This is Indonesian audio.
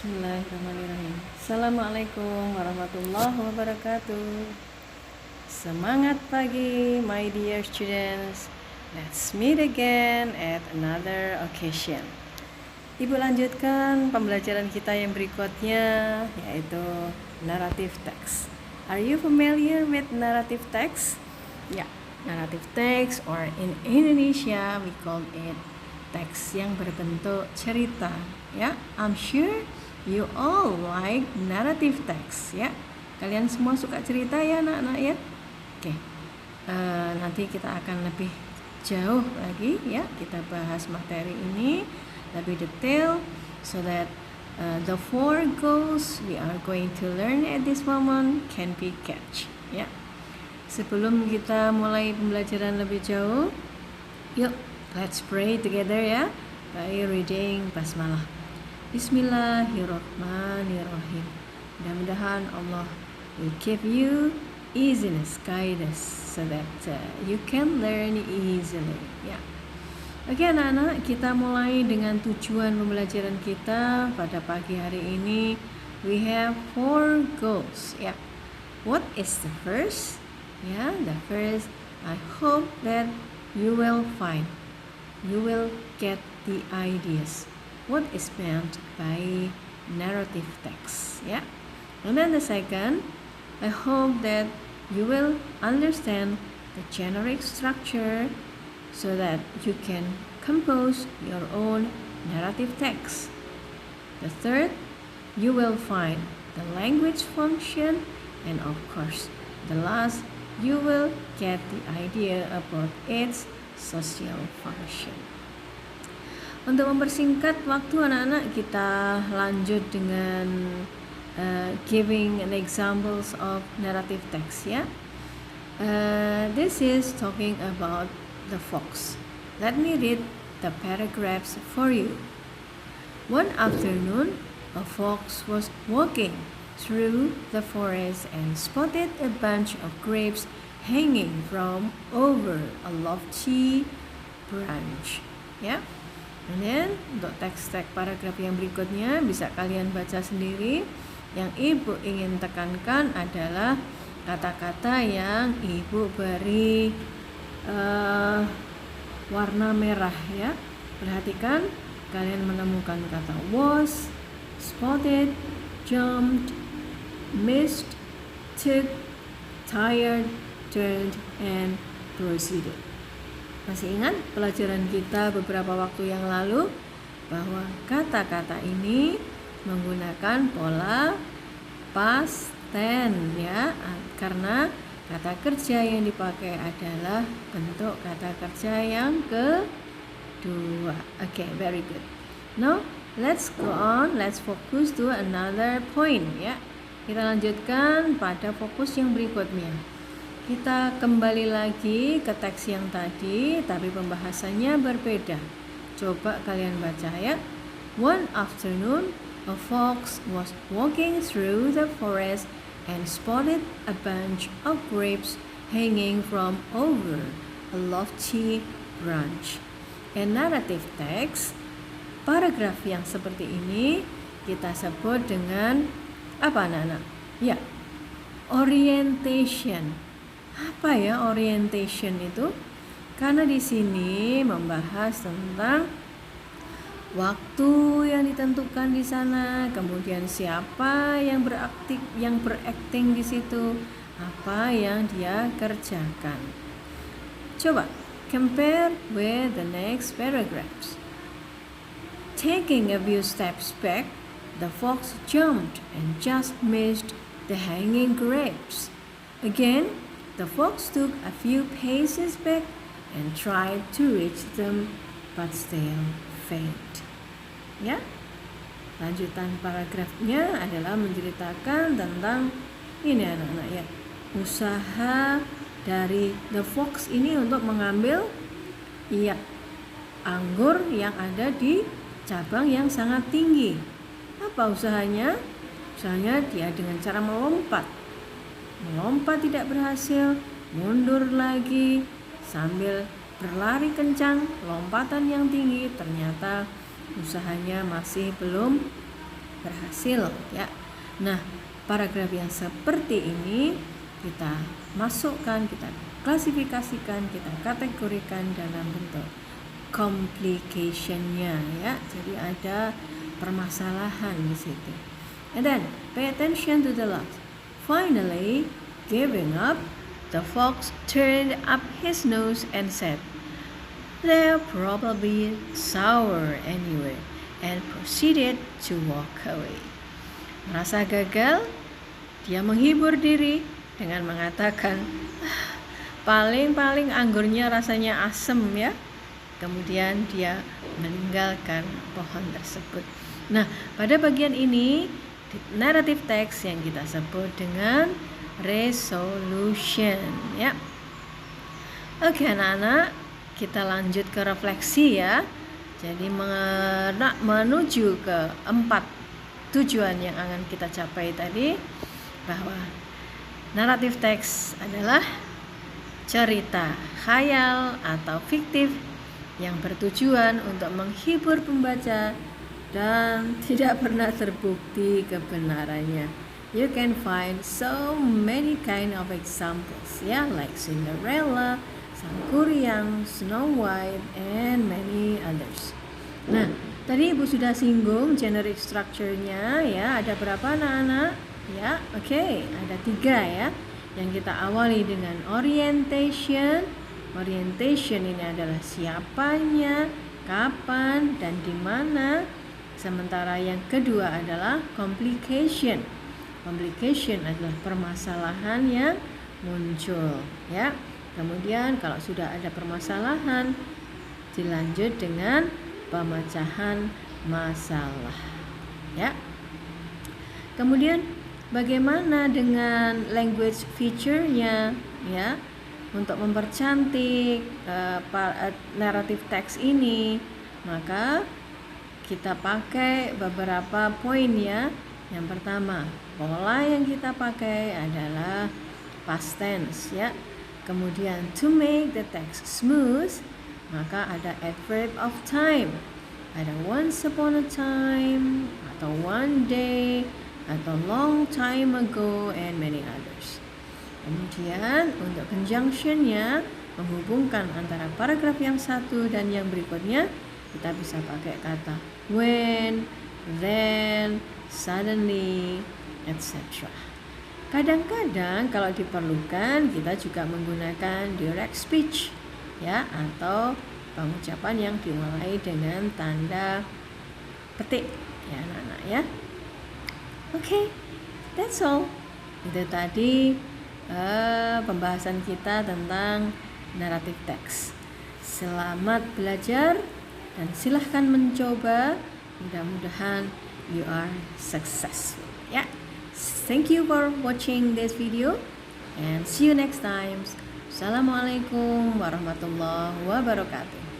Bismillahirrahmanirrahim. Assalamualaikum warahmatullahi wabarakatuh. Semangat pagi, my dear students. Let's meet again at another occasion. Ibu lanjutkan pembelajaran kita yang berikutnya, yaitu narrative text. Are you familiar with narrative text? Ya, narrative text, or in Indonesia we call it teks yang berbentuk cerita. Ya, I'm sure you all like narrative text. Ya, kalian semua suka cerita ya anak-anak ya. Oke, nanti kita akan lebih jauh lagi ya, kita bahas materi ini lebih detail, so that the four goals we are going to learn at this moment can be catch. Ya, sebelum kita mulai pembelajaran lebih jauh, yuk let's pray together ya, by reading basmalah. Bismillahirrahmanirrahim. Mudah-mudahan Allah will give you easiness, guidance, so that you can learn easily. Ya. Oke anak-anak, kita mulai dengan tujuan pembelajaran kita pada pagi hari ini. We have 4 goals. Ya. What is the first? Ya, the first, I hope that you will get the ideas what is meant by narrative text. Yeah. And then the second, I hope that you will understand the generic structure so that you can compose your own narrative text. The third, you will find the language function, and of course the last, you will get the idea about its social function. Untuk mempersingkat waktu anak-anak, kita lanjut dengan giving an examples of narrative text ya. This is talking about the fox. Let me read the paragraphs for you. One afternoon, a fox was walking through the forest and spotted a bunch of grapes hanging from over a lofty branch. Ya. And then untuk teks-teks paragraf yang berikutnya bisa kalian baca sendiri. Yang ibu ingin tekankan adalah kata-kata yang ibu beri warna merah ya. Perhatikan, kalian menemukan kata was, spotted, jumped, missed, took, tired, turned, and proceeded. Masih ingat pelajaran kita beberapa waktu yang lalu bahwa kata-kata ini menggunakan pola past tense ya, karena kata kerja yang dipakai adalah bentuk kata kerja yang kedua. Okay, very good. Now let's go on, let's focus to another point ya. Kita lanjutkan pada fokus yang berikutnya. Kita kembali lagi ke teks yang tadi, tapi pembahasannya berbeda. Coba kalian baca ya. One afternoon, a fox was walking through the forest and spotted a bunch of grapes hanging from over a lofty branch. And narrative text, paragraf yang seperti ini kita sebut dengan apa anak-anak? Ya, orientation. Apa ya orientation itu? Karena di sini membahas tentang waktu yang ditentukan di sana, kemudian siapa yang berakting di situ, apa yang dia kerjakan. Coba compare with the next paragraphs. Taking a few steps back, the fox jumped and just missed the hanging grapes. Again, the fox took a few paces back and tried to reach them, but still failed. Ya, lanjutan paragrafnya adalah menceritakan tentang ini anak-anak ya, usaha dari the fox ini untuk mengambil anggur yang ada di cabang yang sangat tinggi. Apa usahanya? Usahanya dia dengan cara melompat tidak berhasil, mundur lagi sambil berlari kencang, lompatan yang tinggi, ternyata usahanya masih belum berhasil ya. Nah, paragraf yang seperti ini kita masukkan, kita klasifikasikan, kita kategorikan dalam bentuk complication-nya ya. Jadi ada permasalahan di situ. And then pay attention to the last. Finally, giving up, the fox turned up his nose and said, "They're probably sour anyway," and proceeded to walk away. Merasa gagal, dia menghibur diri dengan mengatakan, paling-paling anggurnya rasanya asem ya. Kemudian dia meninggalkan pohon tersebut. Nah, pada bagian ini narrative text yang kita sebut dengan resolution ya. Oke anak-anak, kita lanjut ke refleksi ya. Jadi menuju ke 4 tujuan yang akan kita capai tadi, bahwa naratif teks adalah cerita khayal atau fiktif yang bertujuan untuk menghibur pembaca dan tidak pernah terbukti kebenarannya. You can find so many kind of examples ya, like Cinderella, Sang Kuryang, Snow White, and many others. Nah, tadi Ibu sudah singgung generic structure-nya ya. Ada berapa anak-anak? Ya, oke, ada 3 ya. Yang kita awali dengan orientation. Orientation ini adalah siapanya, kapan, dan di mana. Sementara yang kedua adalah complication. Complication adalah permasalahan yang muncul ya. Kemudian kalau sudah ada permasalahan, dilanjut dengan pemecahan masalah ya. Kemudian bagaimana dengan language feature-nya ya, untuk mempercantik naratif teks ini, maka kita pakai beberapa poin ya. Yang pertama, pola yang kita pakai adalah past tense ya. Kemudian to make the text smooth, maka ada adverb of time. Ada once upon a time, atau one day, atau long time ago, and many others. Kemudian untuk conjunction-nya, menghubungkan antara paragraf yang satu dan yang berikutnya, kita bisa pakai kata when, then, suddenly, etc. Kadang-kadang kalau diperlukan kita juga menggunakan direct speech ya, atau pengucapan yang dimulai dengan tanda petik ya anak-anak ya. Oke, that's all. Itu tadi pembahasan kita tentang narrative text. Selamat belajar dan silahkan mencoba. Mudah-mudahan you are successful ya. Thank you for watching this video and see you next time. Assalamualaikum warahmatullahi wabarakatuh.